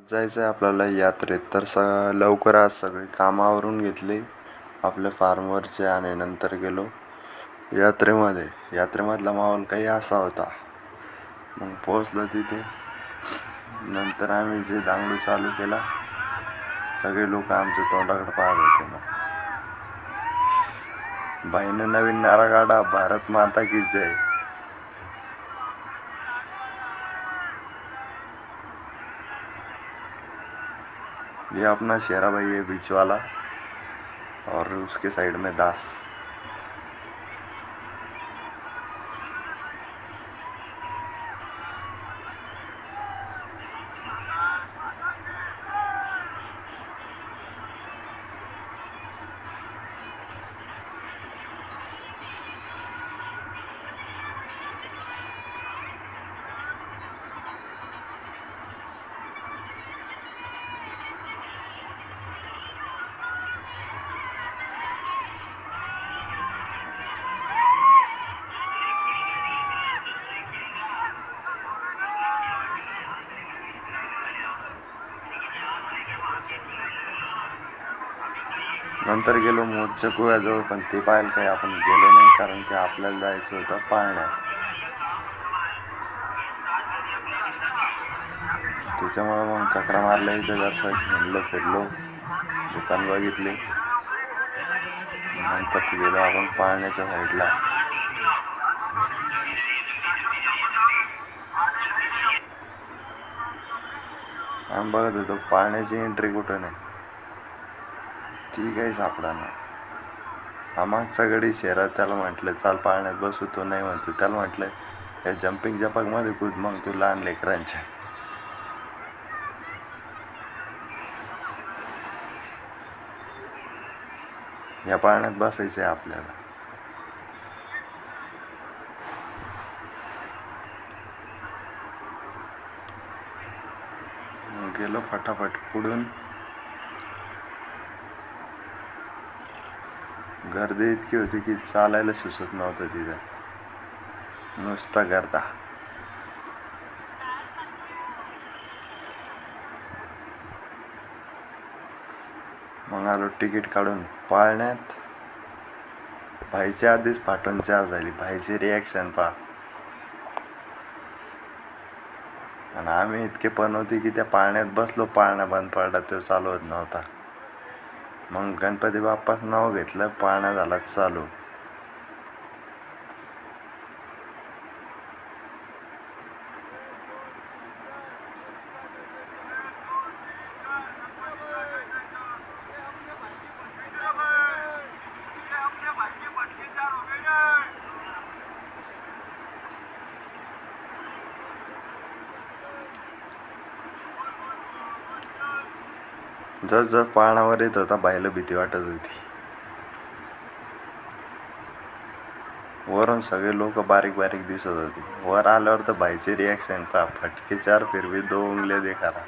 जायचं आहे आपल्याला यात्रेत, तर लवकर आज सगळे कामावरून घेतले आपल्या फार्मवरचे आणि नंतर गेलो यात्रेमध्ये. यात्रेमधला माहोल काही असा होता. मग पोहोचलो तिथे, नंतर आम्ही जे दांगडू चालू केला, सगळे लोक आमच्या तोंडाकडे पाहत होते. मग भाईनं नवीन नारा काढा, भारत माता की जय. ये अपना शेरा भाई है बीच वाला, और उसके साइड में दास. नंतर गेलो मोजच्या कुळ्याजवळ, पण ते पाहायला काही आपण गेलो नाही, कारण की आपल्याला जायचं होतं पाळण्यात. त्याच्यामुळे मग चक्रा मारल्या, इथे दर्शक हिंडलो फिरलो, दुकान बघितले, नंतर गेलो आपण पाळण्याच्या साईडला. आम्ही बघत होतो पाळण्याची एंट्री कुठं नाही, ती काही सापडा. हा मागचा गडी शेरात, त्याला म्हटलं चाल पाळण्यात बसू, तो नाही म्हणतो. त्याला म्हटलं या जम्पिंग जपाकमध्ये कूद, मग तू लहान लेकरांच्या. या पाळण्यात बसायचं आहे आपल्याला. गेलो फटाफट पुढून. गर्दी इतकी होती की चालायला सुचत नव्हतं तिथं, नुसता गर्दा. मग आलो तिकीट काढून पाळण्यात. भाईच्या आधीच फाटून चार झाली, भाईची रिॲक्शन पहा. आणि आम्ही इतके पण होती की त्या पाळण्यात बसलो, पाळणा बंद पडला, तो चालू होत नव्हता. मग गणपती बाप्पाचं नाव घेतलं, पाळणा झाला चालू. जसं पाळणावर येत होता, बाईला भीती वाटत होती. वरून सगळे लोक बारीक बारीक दिसत होते. वर आल्यावर तर भाईची रिॲक्शन पहा, फटके चार, फिर भी दो उंगले देखा रहा.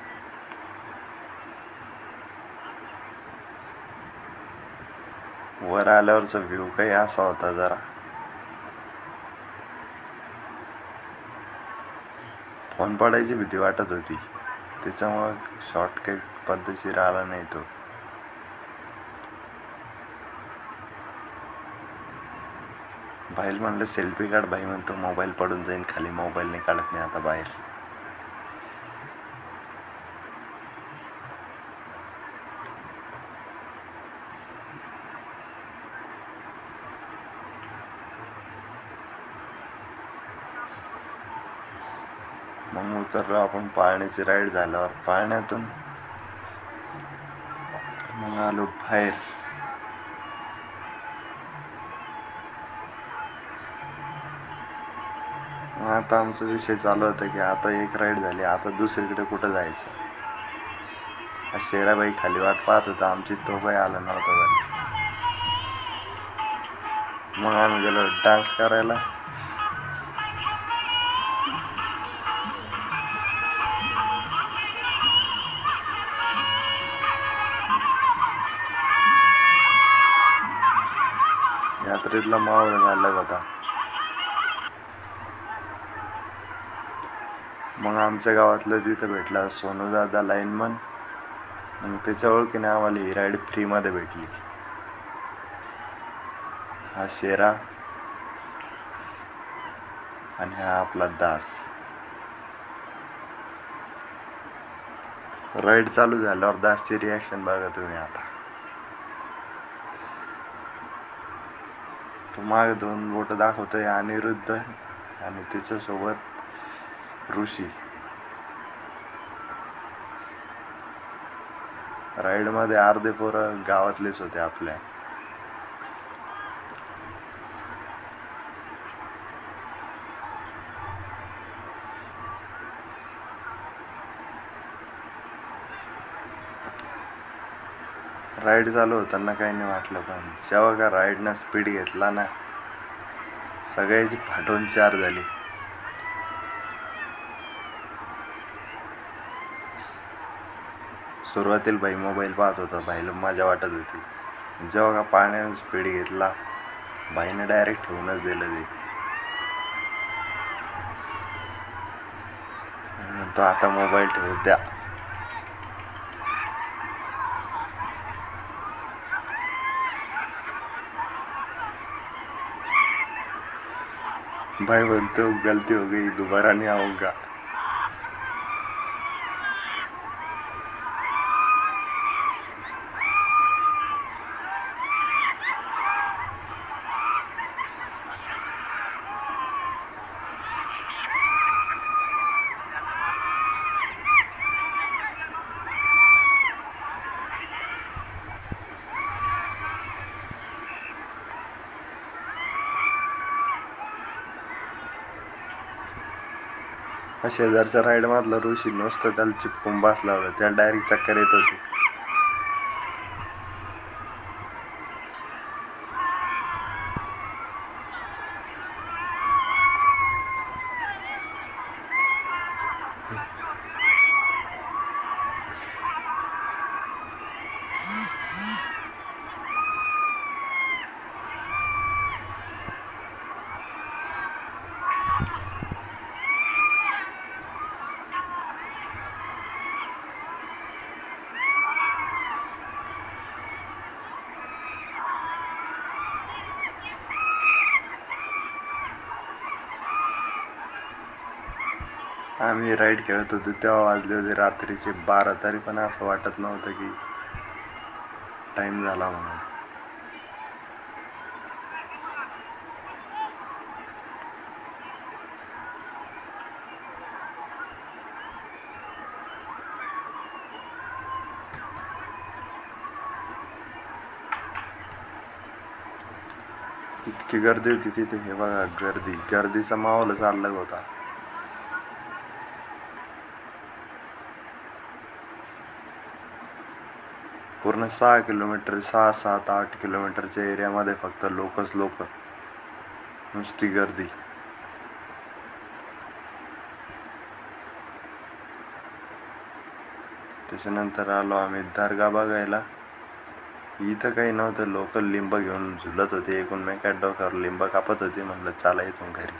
वर आल्यावरचा व्ह्यू काही असा होता, जरा फोन पडायची भीती वाटत होती. त्याच्यामुळं शॉर्ट काही पद्धतशीर आला नाही तो. भाईल म्हणलं सेल्फी काढ, भाई म्हणतो मोबाईल पडून जाईन खाली, मोबाईल नाही काढत नाही आता बाहेर. मग उतरलो आपण पाळण्याची राईड झाल्यावर. पाळण्यातून मग आलो बाहेर. मग आता आमचा विषय चालू होता की आता एक राईड झाली, आता दुसरीकडे कुठं जायचं. शेराबाई खाली वाट पाहत होता आमची, तो काही आला नव्हता वरती. मग आम्ही गेलो डान्स करायला. यात्रेतला माहोल अलग होता. मग आमच्या गावातलं तिथं भेटला सोनूदादा लाईनमन. मग त्याच्या ओळखीने आम्हाला ही राईड फ्रीमध्ये भेटली. हा शेरा आणि हा आपला दास. राईड चालू झाल्यावर दासची रिॲक्शन बघा तुम्ही आता. तो मागे 2 बोट दाखवतोय अनिरुद्ध आणि त्याच्यासोबत ऋषी. राईडमध्ये अर्धे पोरं गावातलेच होते आपल्या. राईड चालू होताना काही नाही वाटलं, पण जेव्हा का राईडनं स्पीड घेतला ना, सगळ्याची फाटून 4 झाली. सुरुवातीला भाई मोबाईल पाहत होता, भाईला मजा वाटत होती. जेव्हा का पाण्यानं स्पीड घेतला, भाईने डायरेक्ट ठेवूनच दिलं ते. तो आता मोबाईल ठेवून द्या. भाई म्हणतो गलती हो गई, दोबारा नहीं आऊंगा. शेजारच्या राईड मधला ऋषी नुसतं त्याला चिपकून बसला होता, त्याला डायरेक्ट चक्कर येत होती. आम्ही राईड खेळत होतो तेव्हा वाजले होते रात्रीचे 12, तरी पण असं वाटत नव्हतं की टाईम झाला म्हणून. इतकी गर्दी होती तिथे, हे बघा गर्दीचा माहोलच अलग होता. पूर्ण 6 किलोमीटर, 6, 7, 8 किलोमीटरच्या एरियामध्ये फक्त लोकच लोक, नुसती गर्दी. त्याच्यानंतर आलो आम्ही दर्गा बघायला. इथं काही नव्हतं, लोकल लिंब घेऊन झुलत होते, एकूण मेकात डोक्यावर लिंब कापत होते. म्हणलं चला इथून घरी.